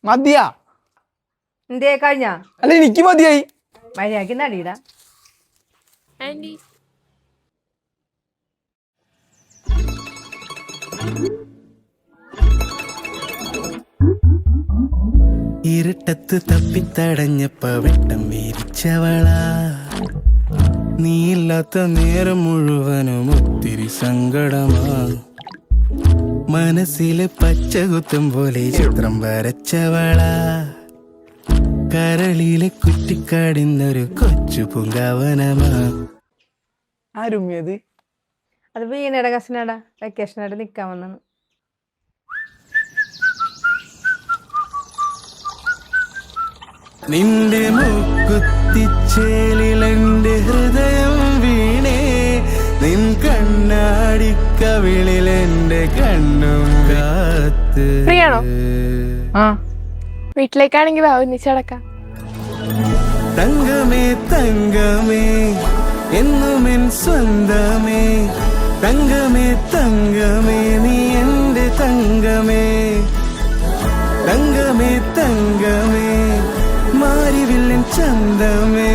മതിയാ എന്തേ കഴിഞ്ഞ അല്ല എനിക്ക് മതിയായി മര്യാദക്ക് നടിയിടാ ആന്റി ഇരുട്ടത്ത് തപ്പിത്തടഞ്ഞപ്പ വെട്ടം വീരിച്ചവളാ നീയില്ലാത്ത നേരം മുഴുവനും ഒത്തിരി സങ്കടമാ മനസ്സിലെ പച്ചകുത്തം പോലെ ചിത്രം വരച്ചവളാ കരളിലെ കുറ്റിക്കാടിന്നൊരു കൊച്ചു പൂങ്കാവനമാ. ആരുമ്യത് അത് വീണയുടെ കസിനാടാ വെക്കേഷനായിട്ട് നിക്കാൻ വന്നാണ്. നിന്റെ മുക്കുത്തിച്ചേലിലെന്റെ ഹൃദയം വീണേ നിൻ കണ്ണാടിക്കവിളിലെന്റെ കണ്ണും കാത്ത്. ഫ്രീയാണോ? ആ വീട്ടിലേക്കാണെങ്കിൽ ഒന്നിച്ചടക്കാം. തങ്കമേ തങ്കമേ എന്നുമെൻ സ്വന്തമേ തങ്കമേ തങ്കമേ നീ എന്റെ തങ്കമേ തങ്കമേ തങ്കമേ മാരിവില്ലൻ ചന്തമേ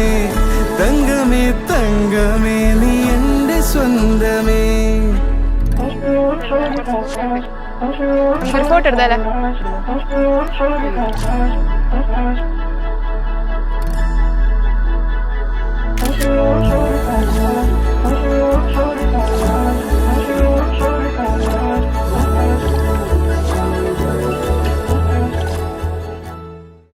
തങ്കമേ തങ്കമേ നീ എന്റെ സ്വന്തമേ. ഒരു ഫോട്ടോ എടുത്താലോ?